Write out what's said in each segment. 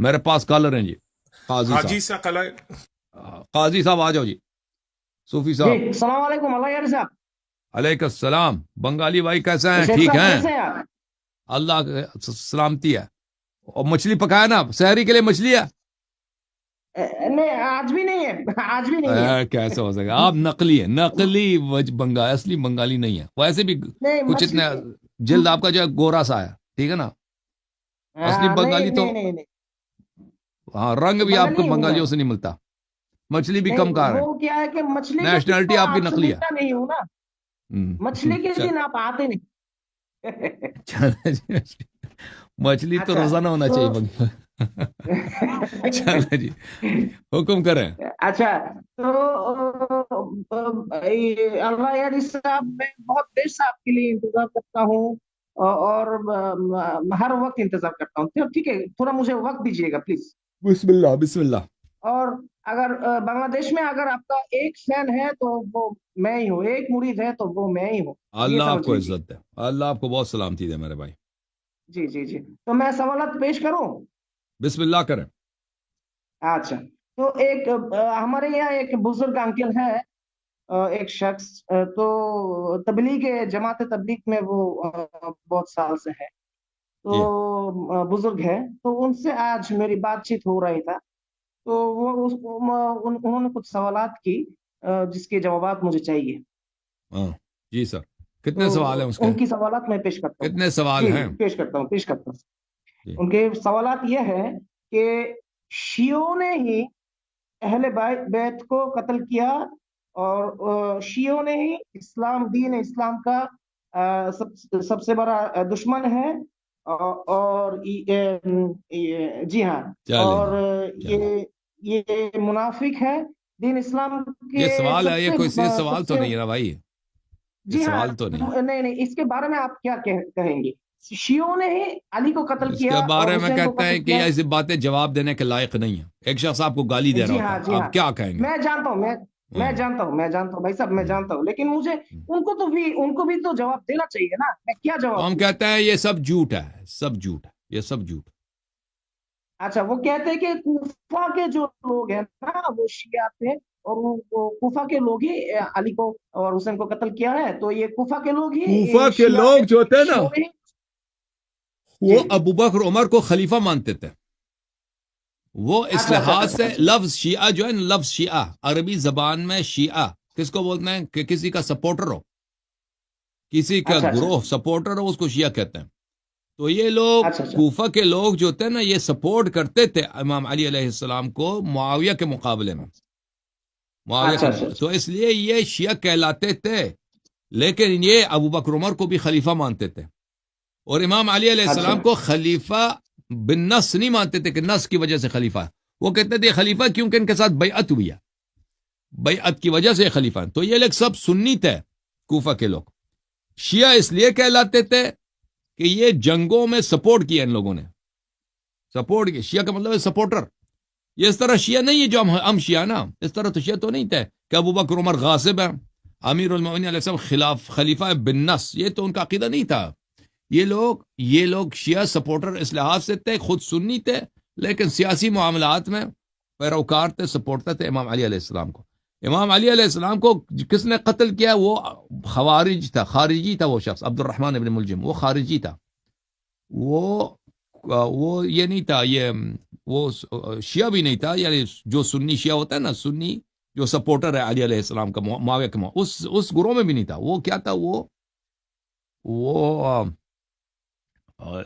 میرے پاس کالر ہیں جی قاضی حاجی صاحب. سا کلا قاضی صاحب آ جاؤ جی. صوفی جی صاحب السلام علیکم اللہ یار صاحب. علیکم السلام. بنگالی بھائی کیسے ہیں؟ شیخ ٹھیک صاحب ہیں؟ کیسے ہیں آپ؟ اللہ کا سلامتی ہے. اور مچھلی پکایا نا سحری کے لیے؟ مچھلی ہے؟ نہیں آج بھی نہیں ہے، آج بھی نہیں ہے. کیسے ہو سکے؟ آپ نقلی ہے، نقلی بنگالی، اصلی بنگالی نہیں ہے. ویسے بھی نہیں کچھ اتنے مچھلی. جلد آپ کا جو ہے گورا سا ہے، ٹھیک ہے نا. اصلی نہیں بنگالی تو نہیں نہیں نہیں ہاں، رنگ بھی آپ کو بنگالی ہوں میں. بنگالیوں سے نہیں ملتا. مچھلی بھی کم نہیں کار ہے. وہ کیا ہے کہ مچھلی کے لیے نیشنلٹی تو آپ کی آپ سے نقلی ہے. ملتا نہیں ہوں نا. مچھلی کے دن آپ آتے نہیں. مچھلی تو اچھا روزانہ ہونا تو چاہیے بنگال. چلے جی، حکم کریں. اچھا تو اللہ یاری صاحب میں بہت دیر سے آپ کے لیے انتظار کرتا ہوں اور ہر وقت انتظار کرتا ہوں. تو ٹھیک ہے تھوڑا مجھے وقت دیجیے گا پلیز. بسم اللہ بسم اللہ. اور اگر بنگلہ دیش میں اگر آپ کا ایک فین ہے تو وہ میں ہی ہوں، ایک مرید ہے تو وہ میں ہی ہوں، یہ اللہ آپ سمجھ کو لیجیے. عزت دے، اللہ آپ کو بہت سلامتی دے میرے بھائی. جی جی جی تو میں سوالات پیش کروں. بسم اللہ کریں. اچھا تو ایک ہمارے یہاں ایک بزرگ انکل ہے، ایک شخص تو تبلیغ جماعت تبلیغ میں وہ بہت سال سے ہے. تو جی بزرگ ہے تو ان سے آج میری بات چیت ہو رہی تھا. تو انہوں نے کچھ سوالات کی جس کے جوابات مجھے چاہیے. ہاں جی سر. تو کتنے سوال ہیں اس کے؟ ان کی سوالات میں پیش کرتا ہوں. کتنے سوال جی ہیں؟ پیش کرتا ہوں. جی ان کے سوالات یہ ہے کہ شیعوں نے ہی اہل بیت کو قتل کیا اور شیعوں نے ہی دین اسلام کا سب سے بڑا دشمن ہے. اور جی ہاں، چلیں اور جی چلیں. یہ منافق ہے دین اسلام یہ کے سوال ہے، یہ کوئی یہ سب سوال تو سے. نہیں ہے نا بھائی، یہ جی ہاں سوال تو نہیں. نہیں نہیں اس کے بارے میں آپ کیا کہیں گے؟ شیعوں نے ہی علی کو قتل اس کیا کے اور بارے میں حسین کو کہتے ہیں قتل کہ یہ کیا. ایسی باتیں جواب دینے کے لائق نہیں ہے. ایک شخص آپ کو گالی دے رہا جی ہوتا ہاں ہے، جی ہاں آپ کیا کہیں گے؟ میں جانتا ہوں میں جانتا ہوں بھائی صاحب میں جانتا ہوں، لیکن مجھے ان کو بھی تو جواب دینا چاہیے نا. میں کیا تو جواب ہم دوں؟ کہتے ہیں یہ سب جھوٹ ہے، سب جھوٹ ہے، یہ سب جھوٹ. اچھا وہ کہتے ہیں کہ کوفہ کے جو لوگ ہیں نا وہ شیعہ تھے اور وہ کوفہ کے لوگ ہی علی کو اور حسین کو قتل کیا ہے. تو یہ کوفہ کے لوگ کوفہ ہی کے لوگ جو تھے نا شیعوں نے. وہ جی ابو بکر عمر کو خلیفہ مانتے تھے. وہ اس اچھا اچھا لحاظ اچھا سے اچھا. لفظ شیعہ جو ہے نا، لفظ شیعہ عربی زبان میں شیعہ کس کو بولتے ہیں؟ کہ کسی کا سپورٹر ہو، کسی کا اچھا اچھا گروہ سپورٹر ہو، اس کو شیعہ کہتے ہیں. تو یہ لوگ اچھا اچھا کوفہ کے لوگ جو تھے نا، یہ سپورٹ کرتے تھے امام علی علیہ السلام کو معاویہ کے مقابلے میں. اچھا اچھا تو اس لیے یہ شیعہ کہلاتے تھے، لیکن یہ ابو بکر عمر کو بھی خلیفہ مانتے تھے. اور امام علی علیہ اچھا السلام کو خلیفہ بن نص نہیں مانتے تھے کہ نص کی وجہ سے خلیفہ ہے. وہ کہتے تھے خلیفہ کیونکہ ان کے ساتھ بیعت ہوئی ہے، بیعت کی وجہ سے خلیفہ ہے. تو یہ لوگ سب سنی تھے کوفہ کے لوگ. شیعہ اس لیے کہلاتے تھے کہ یہ جنگوں میں سپورٹ کیا ان لوگوں نے، سپورٹ کیا. شیعہ کا مطلب ہے سپورٹر. یہ اس طرح شیعہ نہیں ہے جو ہم شیعہ نا، اس طرح تو شیعہ تو نہیں تھے کہ ابو بکر عمر غاصب ہے، امیر المومنین علیہ السلام خلیفہ بن نص. یہ تو ان کا عقیدہ نہیں تھا. یہ لوگ شیعہ سپورٹر اس لحاظ سے تھے، خود سنی تھے لیکن سیاسی معاملات میں پیروکار تھے، سپورٹر تھے امام علی علیہ السلام کو. امام علی علیہ السلام کو کس نے قتل کیا؟ وہ خارجی تھا. وہ شخص عبد الرحمن ابن ملجم، وہ خارجی تھا. وہ یہ نہیں تھا، وہ شیعہ بھی نہیں تھا. یعنی جو سنی شیعہ ہوتا ہے نا، سنی جو سپورٹر ہے علی علیہ السلام کا، معاویہ کا، اس گروہ میں بھی نہیں تھا. وہ کیا تھا؟ وہ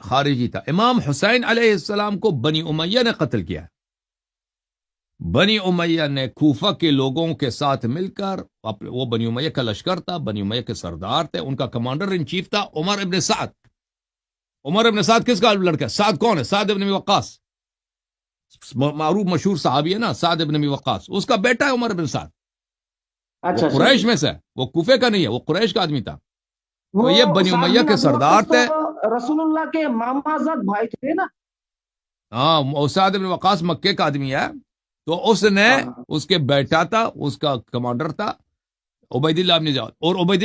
خارجی تھا. امام حسین علیہ السلام کو بنی امیہ نے قتل کیا. بنی امیہ نے کوفہ کے لوگوں کے ساتھ مل کر، وہ بنی امیہ کا لشکر تھا، بنی امیہ کے سردار تھے، ان کا کمانڈر ان چیف تھا عمر ابن سعد. عمر ابن سعد کس کا لڑکا؟ سعد کون ہے؟ سعد ابن ابی وقاص، معروف مشہور صحابی ہے نا، سعد ابن ابی وقاص. اس کا بیٹا ہے عمر ابن سعد. وہ اچھا اچھا. قریش میں سے، وہ کوفے کا نہیں ہے، وہ قریش کا آدمی تھا. تو یہ وہ بنی سعد امیہ بن کے ابی سردار وقاص تھے. تو رسول اللہ کے مامازاد بھائی تھے نا. ہاں، سعد ابن وقاص مکے کا آدمی ہے. تو اس نے، ہاں ہاں. اس کے بیٹا تھا، اس کا کمانڈر تھا عبید اللہ ابن زیاد. اور عبید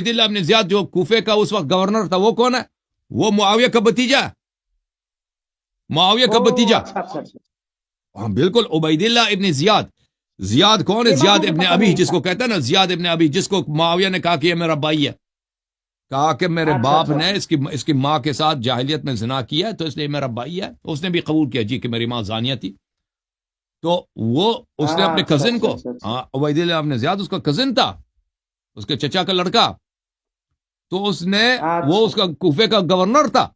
اللہ ابن زیاد جو کوفے کا اس وقت گورنر تھا، وہ کون ہے؟ وہ معاویہ کا بھتیجا. معاویہ کا بتیجا. اچھا اچھا اچھا. ہاں بالکل. عبید اللہ ابن زیاد. زیاد کون ہے؟ یہ بات زیاد مجھے ابن پتا ابی، نہیں جس تھا. کو کہتا ہے نا زیاد ابن ابی، جس کو معاویہ نے کہا کہ یہ میرا بھائی ہے. کہا کہ میرے اچھا باپ اچھا نے اس کی ماں کے ساتھ جاہلیت میں زنا کیا ہے، تو اس لیے میرا بھائی ہے. اس نے بھی قبول کیا جی کہ میری ماں زانیہ تھی. تو وہ اس نے اپنے اچھا کزن اچھا کو، اچھا اچھا. ہاں عبید اللہ ابن زیاد اس کا کزن تھا، اس کے چچا کا لڑکا. تو اس نے، وہ اچھا. اس کا کوفے کا گورنر تھا.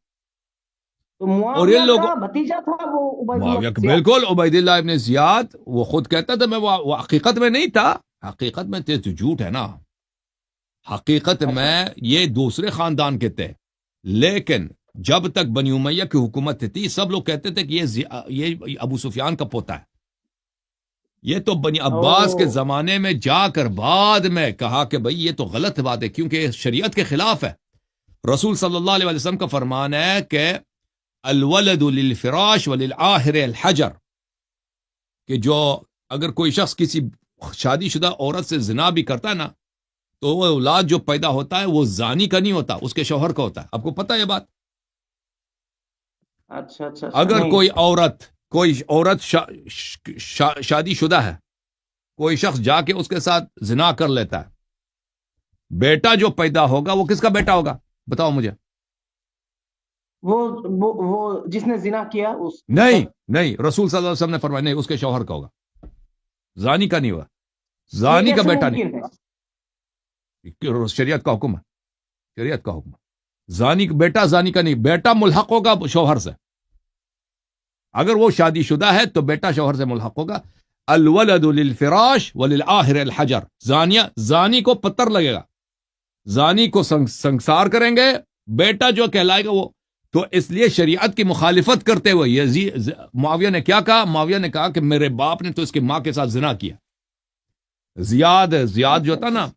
تو اور یہ معاویہ لوگ، کا بھتیجا تھا وہ عبید معاویہ اللہ زیاد. بالکل عبید اللہ ابن زیاد. وہ خود کہتا تھا میں، وہ حقیقت میں نہیں تھا. حقیقت میں تو جھوٹ ہے نا. حقیقت اچھا. میں یہ دوسرے خاندان کے تھے، لیکن جب تک بنی امیہ کی حکومت تھی سب لوگ کہتے تھے کہ یہ ابو سفیان کا پوتا ہے. یہ تو بنی عباس کے زمانے میں جا کر بعد میں کہا کہ بھئی یہ تو غلط بات ہے، کیونکہ شریعت کے خلاف ہے. رسول صلی اللہ علیہ وسلم کا فرمان ہے کہ الولد للفراش وللآخر الحجر، کہ جو اگر کوئی شخص کسی شادی شدہ عورت سے زنا بھی کرتا ہے نا، تو وہ اولاد جو پیدا ہوتا ہے وہ زانی کا نہیں ہوتا، اس کے شوہر کا ہوتا ہے. آپ کو پتہ ہے یہ بات؟ اچھا اچھا. اگر کوئی عورت شادی شدہ ہے، کوئی شخص جا کے اس کے ساتھ زنا کر لیتا ہے، بیٹا جو پیدا ہوگا وہ کس کا بیٹا ہوگا بتاؤ مجھے؟ وہ جس نے زنا کیا اس نہیں، رسول صلی اللہ علیہ وسلم نے فرمایا نہیں، اس کے شوہر کا ہوگا، زانی کا نہیں ہوگا. زانی کا بیٹا نہیں. شریعت کا حکم ہے، شریعت کا حکم ہے. بیٹا زانی کا نہیں، بیٹا ملحق ہوگا شوہر سے. اگر وہ شادی شدہ ہے تو بیٹا شوہر سے ملحق ہوگا. الولد للفراش وللآخر الحجر. زانی کو پتھر لگے گا، زانی کو سنسار کریں گے، بیٹا جو کہلائے گا وہ. تو اس لیے شریعت کی مخالفت کرتے ہوئے معاویہ نے کیا کہا؟ معاویہ نے کہا کہ میرے باپ نے تو اس کی ماں کے ساتھ زنا کیا. زیاد جو تھا نا،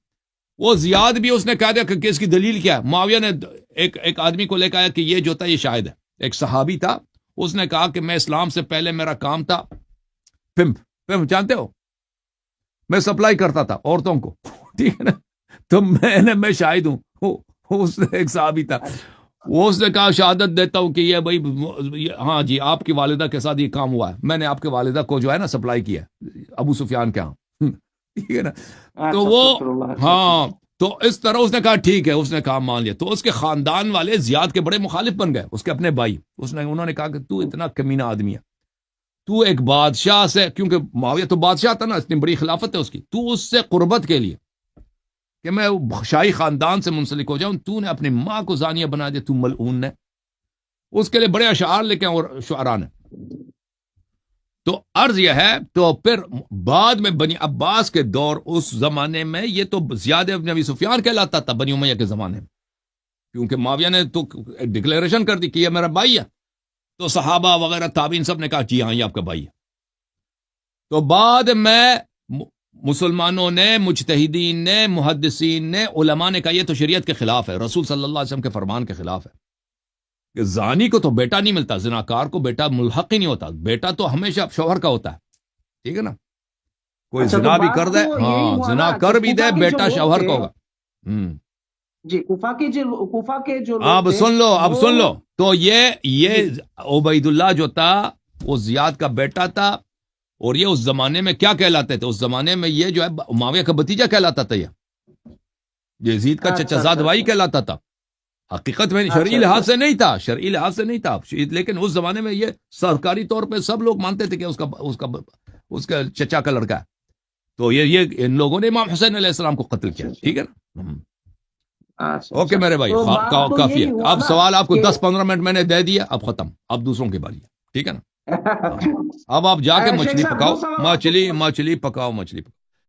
وہ زیاد بھی اس نے کہا دیا کہ اس کی دلیل کیا ہے. معاویہ نے ایک آدمی کو لے کے آیا کہ یہ جو تھا یہ شاہد ہے، ایک صحابی تھا. اس نے کہا کہ میں اسلام سے پہلے میرا کام تھا پمپ جانتے ہو، میں سپلائی کرتا تھا عورتوں کو، ٹھیک ہے نا. تو میں شاہد ہوں. اس نے ایک صحابی تھا، وہ اس نے کہا شہادت دیتا ہوں کہ یہ بھائی ہاں جی آپ کی والدہ کے ساتھ یہ کام ہوا ہے، میں نے آپ کے والدہ کو جو ہے نا سپلائی کیا ابو سفیان کے ہاں، ٹھیک ہے نا. تو وہ ہاں، تو اس طرح اس نے کہا ٹھیک ہے، اس نے کہا مان لیا. تو اس کے خاندان والے زیاد کے بڑے مخالف بن گئے، اس کے اپنے بھائی. انہوں نے کہا کہ تو اتنا کمینہ آدمی ہے، تو ایک بادشاہ سے، کیونکہ معاویہ تو بادشاہ تھا نا، اتنی بڑی خلافت ہے اس کی، تو اس سے قربت کے لیے کہ میں شاہی خاندان سے منسلک ہو جاؤں، تو نے اپنی ماں کو زانیہ بنا دیا، تو ملعون نے. اس کے لیے بڑے اشعار لے کے اور شعراء نے. تو عرض یہ ہے، تو پھر بعد میں بنی عباس کے دور، اس زمانے میں یہ تو زیاد ابن ابی سفیان کہلاتا تھا بنی امیہ کے زمانے میں، کیونکہ معاویہ نے تو ڈکلیریشن کر دی کہ یہ میرا بھائی ہے. تو صحابہ وغیرہ تابعین سب نے کہا جی ہاں یہ آپ کا بھائی ہے. تو بعد میں مسلمانوں نے، مجتہدین نے، محدثین نے، علماء نے کہا یہ تو شریعت کے خلاف ہے، رسول صلی اللہ علیہ وسلم کے فرمان کے خلاف ہے کہ زانی کو تو بیٹا نہیں ملتا، زناکار کو بیٹا ملحق ہی نہیں ہوتا، بیٹا تو ہمیشہ شوہر کا ہوتا ہے. ٹھیک ہے نا، کوئی زنا بھی کر دے، ہاں زنا کر بھی دے، بیٹا شوہر کا ہوگا. جی کوفہ کے جو اب سن لو. تو یہ عبید اللہ جو تھا وہ زیاد کا بیٹا تھا، اور یہ اس زمانے میں کیا کہلاتے تھے؟ اس زمانے میں یہ جو ہے معاویہ کا بھتیجا کہلاتا تھا، یہ یزید کا چچا زاد بھائی کہلاتا تھا. حقیقت میں شرعی لحاظ سے نہیں تھا، لیکن اس زمانے میں یہ سرکاری طور پہ سب لوگ مانتے تھے کہ اس کا چچا کا لڑکا ہے. تو یہ ان لوگوں نے امام حسین علیہ السلام کو قتل کیا. ٹھیک ہے نا. اوکے میرے بھائی، کافی ہے. اب سوال آپ کو 10-15 منٹ میں نے دے دیا، اب ختم، اب دوسروں کی باری ہے. ٹھیک ہے نا. اب آپ جا کے مچھلی پکاؤ، مچھلی پکاؤ.